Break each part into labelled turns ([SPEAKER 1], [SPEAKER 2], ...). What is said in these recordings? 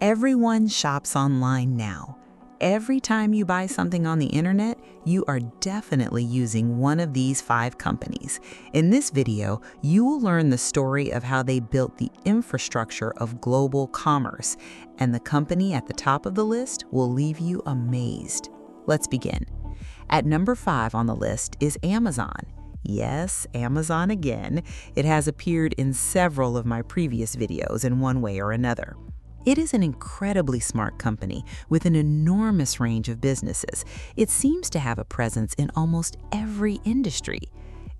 [SPEAKER 1] Everyone shops online now. Every time you buy something on the internet, you are definitely using one of these 5 companies. In this video, you will learn the story of how they built the infrastructure of global commerce, and the company at the top of the list will leave you amazed. Let's begin. At number 5 on the list is Amazon. Yes, Amazon again. It has appeared in several of my previous videos in one way or another. It is an incredibly smart company with an enormous range of businesses. It seems to have a presence in almost every industry.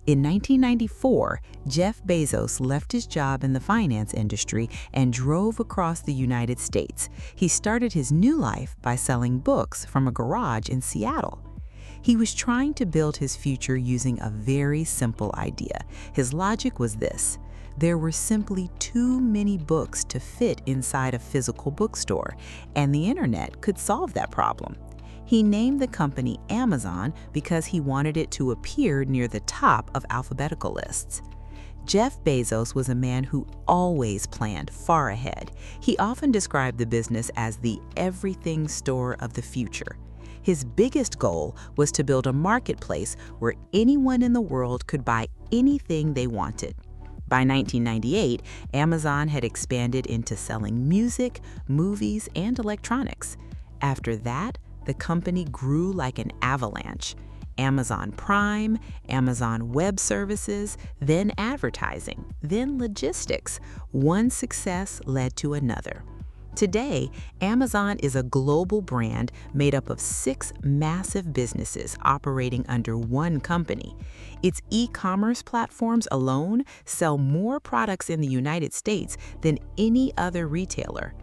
[SPEAKER 1] In 1994, Jeff Bezos left his job in the finance industry and drove across the United States. He started his new life by selling books from a garage in Seattle. He was trying to build his future using a very simple idea. His logic was this: there were simply too many books to fit inside a physical bookstore, and the internet could solve that problem. He named the company Amazon because he wanted it to appear near the top of alphabetical lists. Jeff Bezos was a man who always planned far ahead. He often described the business as the everything store of the future. His biggest goal was to build a marketplace where anyone in the world could buy anything they wanted. By 1998, Amazon had expanded into selling music, movies, and electronics. After that, the company grew like an avalanche. Amazon Prime, Amazon Web Services, then advertising, then logistics. One success led to another. Today, Amazon is a global brand made up of 6 massive businesses operating under one company. Its e-commerce platforms alone sell more products in the United States than any other retailer.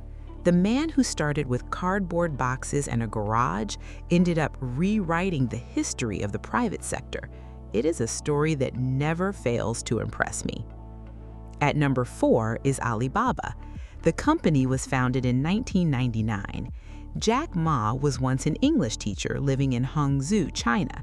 [SPEAKER 1] The man who started with cardboard boxes and a garage ended up rewriting the history of the private sector. It is a story that never fails to impress me. At number 4 is Alibaba. The company was founded in 1999. Jack Ma was once an English teacher living in Hangzhou, China.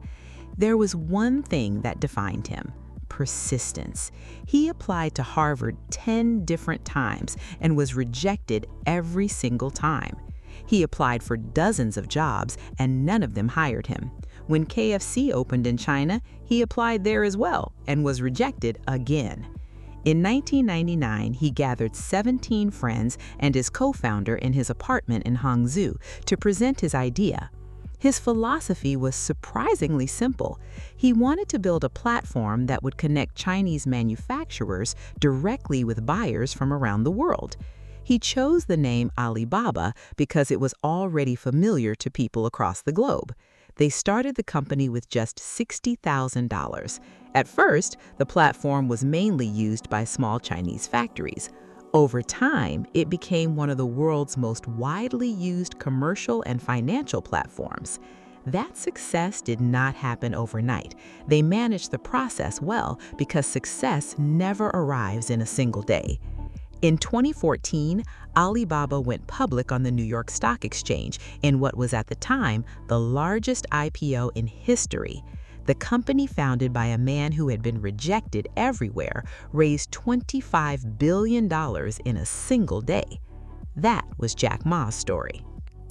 [SPEAKER 1] There was one thing that defined him: persistence. He applied to Harvard 10 different times and was rejected every single time. He applied for dozens of jobs and none of them hired him. When KFC opened in China, he applied there as well and was rejected again. In 1999, he gathered 17 friends and his co-founder in his apartment in Hangzhou to present his idea. His philosophy was surprisingly simple. He wanted to build a platform that would connect Chinese manufacturers directly with buyers from around the world. He chose the name Alibaba because it was already familiar to people across the globe. They started the company with just $60,000. At first, the platform was mainly used by small Chinese factories. Over time, it became one of the world's most widely used commercial and financial platforms. That success did not happen overnight. They managed the process well because success never arrives in a single day. In 2014, Alibaba went public on the New York Stock Exchange in what was at the time the largest IPO in history. The company, founded by a man who had been rejected everywhere, raised $25 billion in a single day. That was Jack Ma's story.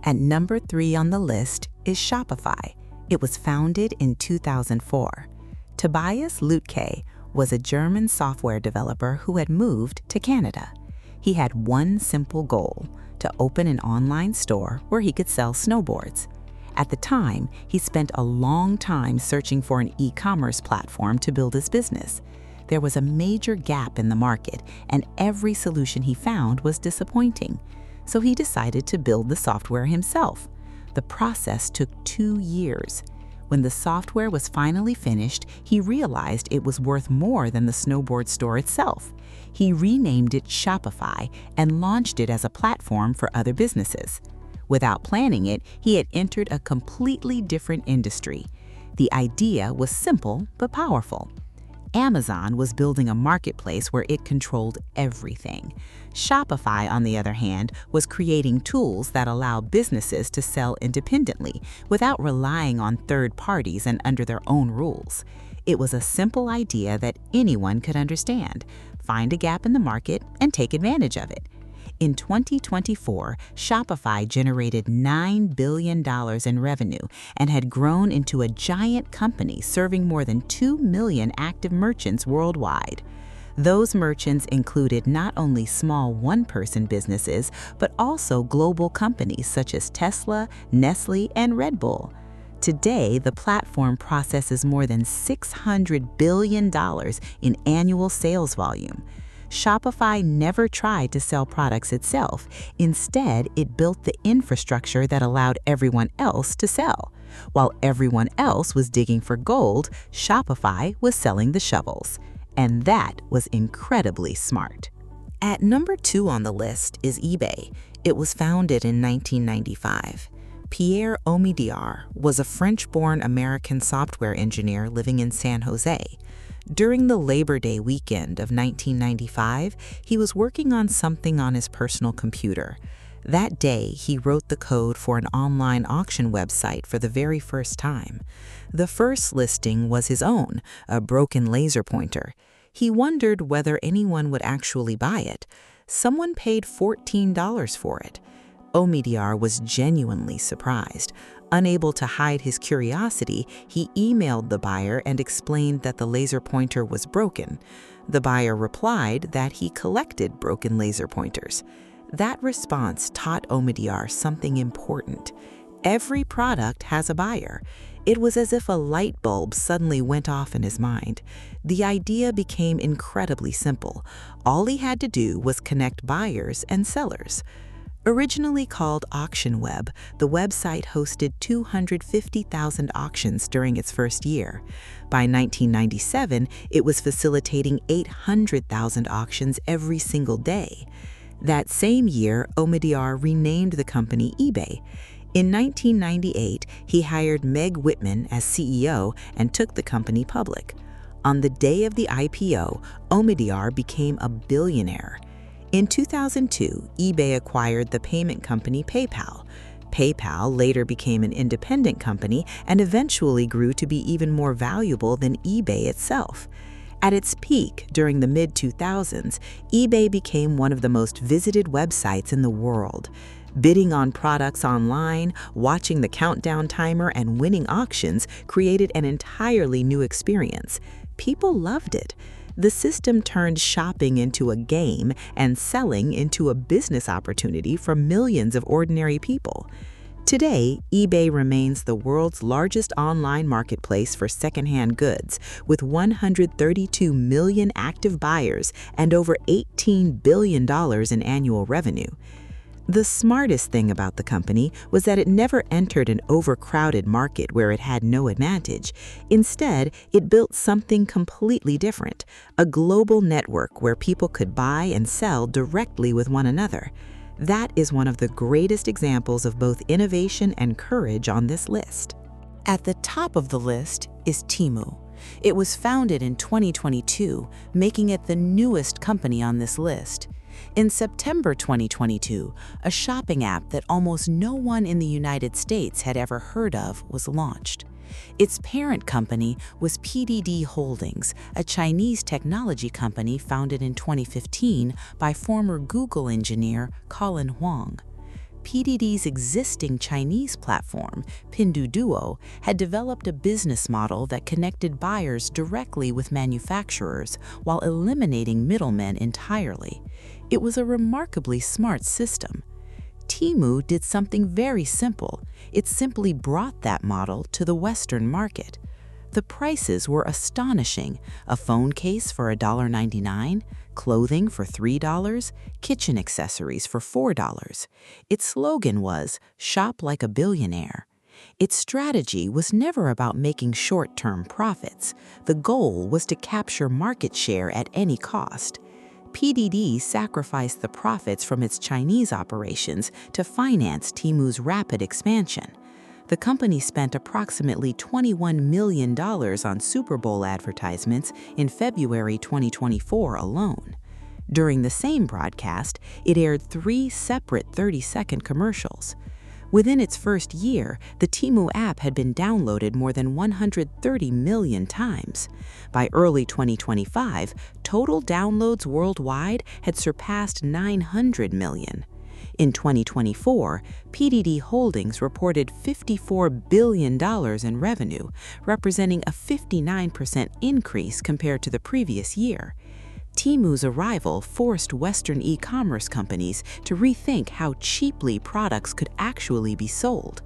[SPEAKER 1] At number 3 on the list is Shopify. It was founded in 2004. Tobias Lütke was a German software developer who had moved to Canada. He had one simple goal: to open an online store where he could sell snowboards. At the time, he spent a long time searching for an e-commerce platform to build his business. There was a major gap in the market, and every solution he found was disappointing. So he decided to build the software himself. The process took 2 years. When the software was finally finished, he realized it was worth more than the snowboard store itself. He renamed it Shopify and launched it as a platform for other businesses. Without planning it, he had entered a completely different industry. The idea was simple but powerful. Amazon was building a marketplace where it controlled everything. Shopify, on the other hand, was creating tools that allow businesses to sell independently without relying on third parties and under their own rules. It was a simple idea that anyone could understand, find a gap in the market, and take advantage of it. In 2024, Shopify generated $9 billion in revenue and had grown into a giant company serving more than 2 million active merchants worldwide. Those merchants included not only small one-person businesses, but also global companies such as Tesla, Nestle, and Red Bull. Today, the platform processes more than $600 billion in annual sales volume. Shopify never tried to sell products itself. Instead, it built the infrastructure that allowed everyone else to sell. While everyone else was digging for gold, Shopify was selling the shovels. And that was incredibly smart. At number 2 on the list is eBay. It was founded in 1995. Pierre Omidyar was a French-born American software engineer living in San Jose. During the Labor Day weekend of 1995, he was working on something on his personal computer. That day, he wrote the code for an online auction website for the very first time. The first listing was his own, a broken laser pointer. He wondered whether anyone would actually buy it. Someone paid $14 for it. Omidyar was genuinely surprised. Unable to hide his curiosity, he emailed the buyer and explained that the laser pointer was broken. The buyer replied that he collected broken laser pointers. That response taught Omidyar something important. Every product has a buyer. It was as if a light bulb suddenly went off in his mind. The idea became incredibly simple. All he had to do was connect buyers and sellers. Originally called AuctionWeb, the website hosted 250,000 auctions during its first year. By 1997, it was facilitating 800,000 auctions every single day. That same year, Omidyar renamed the company eBay. In 1998, he hired Meg Whitman as CEO and took the company public. On the day of the IPO, Omidyar became a billionaire. In 2002, eBay acquired the payment company PayPal. PayPal later became an independent company and eventually grew to be even more valuable than eBay itself. At its peak during the mid-2000s, eBay became one of the most visited websites in the world. Bidding on products online, watching the countdown timer, and winning auctions created an entirely new experience. People loved it. The system turned shopping into a game and selling into a business opportunity for millions of ordinary people. Today, eBay remains the world's largest online marketplace for secondhand goods, with 132 million active buyers and over $18 billion in annual revenue. The smartest thing about the company was that it never entered an overcrowded market where it had no advantage. Instead, it built something completely different, a global network where people could buy and sell directly with one another. That is one of the greatest examples of both innovation and courage on this list. At the top of the list is Temu. It was founded in 2022, making it the newest company on this list. In September 2022, a shopping app that almost no one in the United States had ever heard of was launched. Its parent company was PDD Holdings, a Chinese technology company founded in 2015 by former Google engineer Colin Huang. PDD's existing Chinese platform, Pinduoduo, had developed a business model that connected buyers directly with manufacturers while eliminating middlemen entirely. It was a remarkably smart system. Temu did something very simple. It simply brought that model to the Western market. The prices were astonishing: a phone case for $1.99, clothing for $3, kitchen accessories for $4. Its slogan was, "Shop like a billionaire." Its strategy was never about making short-term profits. The goal was to capture market share at any cost. PDD sacrificed the profits from its Chinese operations to finance Temu's rapid expansion. The company spent approximately $21 million on Super Bowl advertisements in February 2024 alone. During the same broadcast, it aired 3 separate 30-second commercials. Within its first year, the Temu app had been downloaded more than 130 million times. By early 2025, total downloads worldwide had surpassed 900 million. In 2024, PDD Holdings reported $54 billion in revenue, representing a 59% increase compared to the previous year. Temu's arrival forced Western e-commerce companies to rethink how cheaply products could actually be sold.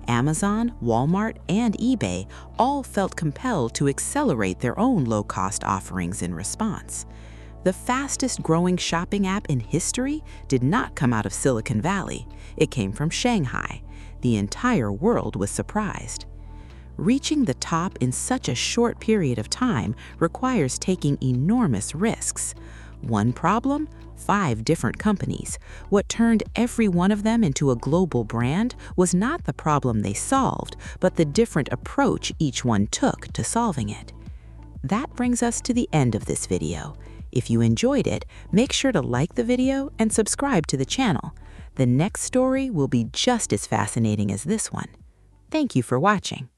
[SPEAKER 1] Amazon, Walmart, and eBay all felt compelled to accelerate their own low-cost offerings in response. The fastest-growing shopping app in history did not come out of Silicon Valley. It came from Shanghai. The entire world was surprised. Reaching the top in such a short period of time requires taking enormous risks. One problem? 5 different companies. What turned every one of them into a global brand was not the problem they solved, but the different approach each one took to solving it. That brings us to the end of this video. If you enjoyed it, make sure to like the video and subscribe to the channel. The next story will be just as fascinating as this one. Thank you for watching.